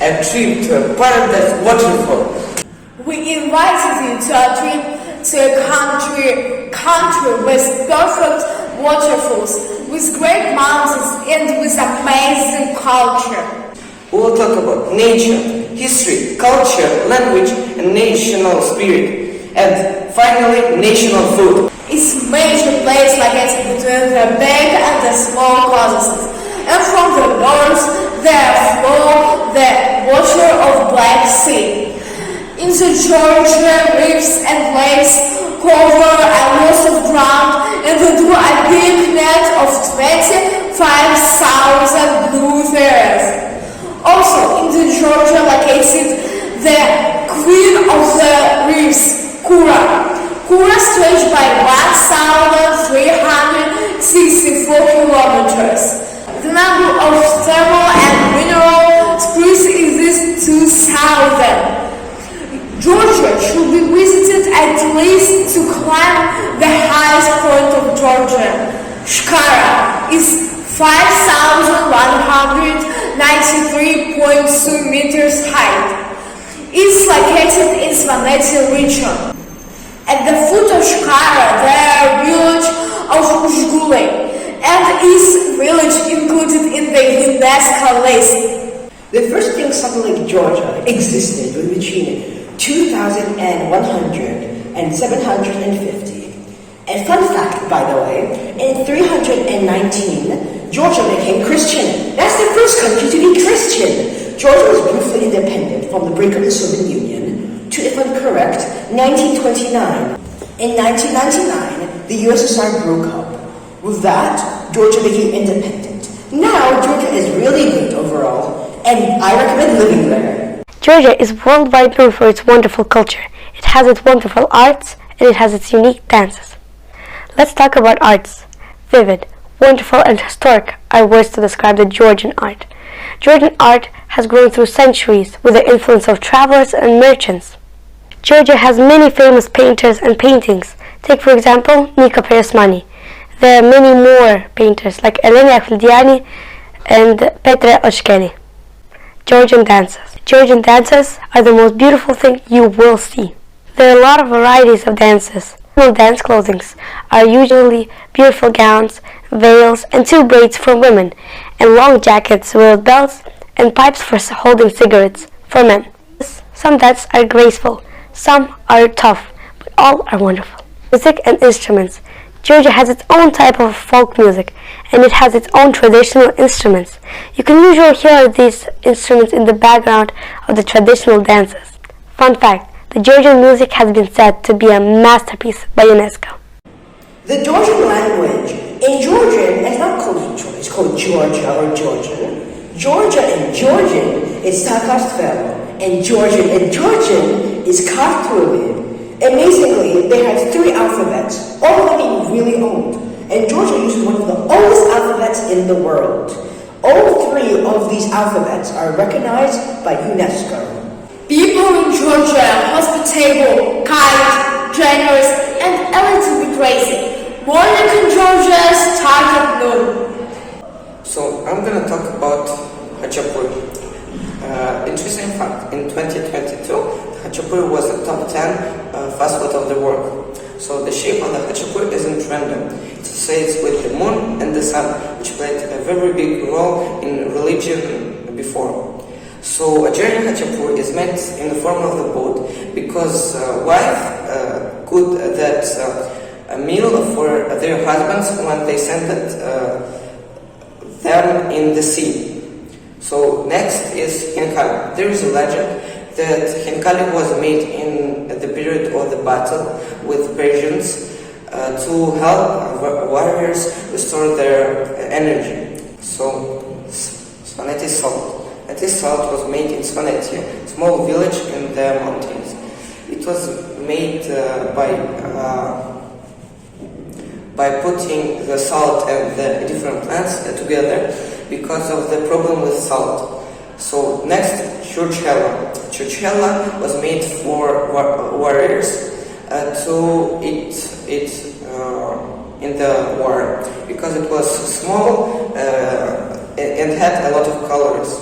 a trip to a paradise waterfall. We invited you to a trip to a country with perfect waterfalls, with great mountains, and with amazing culture. We will talk about nature, history, culture, language, and national spirit. And finally, national food. It's a major place located between the big and the small Caucasus. And from the north, there flow the water of Black Sea. In the Georgia, rivers and lakes cover a lot of ground and they do a big net of 25,000 blue fairs. Also, in the Georgia located the queen of the rivers, Kura. Kura stretched by 1,364 kilometers. The number of thermal and mineral springs is 2,000. Georgia should be visited at least to climb the highest point of Georgia. Shkara is 5,193.2 meters high. It's located in Svaneti region. At the foot of Shkara, there are village of Uzhguli, and is village included in the UNESCO list. The first young Lake Georgia existed between 2,100 and 750. And fun fact, by the way, in 319, Georgia became Christian. That's the first country to be Christian. Georgia was briefly independent from the brink of the Soviet Union to, if I'm correct, 1929. In 1999, the USSR broke up. With that, Georgia became independent. Now, Georgia is really good overall, and I recommend living there. Georgia is worldwide known for its wonderful culture. It has its wonderful arts, and it has its unique dances. Let's talk about arts. Vivid, wonderful, and historic are words to describe the Georgian art. Georgian art has grown through centuries with the influence of travelers and merchants. Georgia has many famous painters and paintings. Take, for example, Nika Peresmani. There are many more painters like Elena Akhildiani and Petre Ochkeli. Georgian dances. Georgian dances are the most beautiful thing you will see. There are a lot of varieties of dances. Dance clothings are usually beautiful gowns, veils, and two braids for women, and long jackets with belts and pipes for holding cigarettes for men. Some dances are graceful, some are tough, but all are wonderful. Music and instruments. Georgia has its own type of folk music, and it has its own traditional instruments. You can usually hear these instruments in the background of the traditional dances. Fun fact, the Georgian music has been said to be a masterpiece by UNESCO. The Georgian language, in Georgian, it's not called Georgia, it's called Georgia or Georgian. Georgia in Georgian is Takastvel, and Georgian in Georgian is Kartuli. Amazingly, they have 3 alphabets, all of them being really old, and Georgia uses one of the oldest alphabets in the world. All 3 of these alphabets are recognized by UNESCO. People in Georgia are hospitable, kind, generous, and a little bit crazy. Morning in Georgia starts at noon. So I'm gonna talk about Khachapuri. Interesting fact, in 2022, Khachapuri was the top 10 fast food of the world. So the shape of the Khachapuri isn't random. It associates with the moon and the sun, which played a very big role in religion before. So a Georgian Khachapuri is made in the form of the boat because wife cooked that a meal for their husbands when they sent them in the sea. So next is Hinkali. There is a legend that Hinkali was made in the period of the battle with Persians to help warriors restore their energy. So Svaneti salt. This salt was made in Svaneti, a small village in the mountains. It was made by putting the salt and the different plants together because of the problem with salt. So next, Churchella. Churchella was made for warriors to eat it in the war because it was small and had a lot of calories.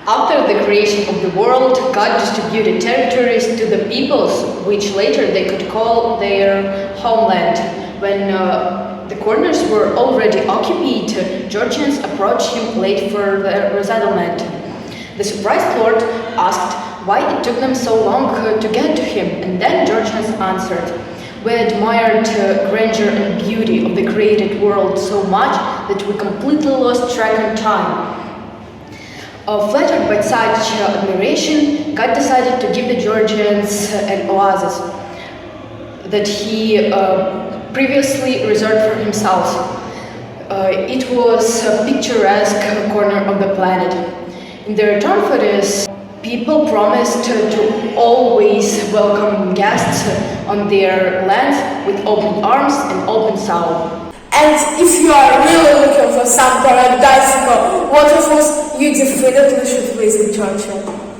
After the creation of the world, God distributed territories to the peoples, which later they could call their homeland. When the corners were already occupied, Georgians approached him late for the resettlement. The surprised Lord asked why it took them so long to get to him, and then Georgians answered, "We admired grandeur and beauty of the created world so much that we completely lost track of time." Flattered by such admiration, God decided to give the Georgians an oasis that he previously reserved for himself. It was a picturesque corner of the planet. In their return for this, people promised to always welcome guests on their land with open arms and open soul. And if you are really looking for some paradisical waterfalls, you definitely should visit Georgia.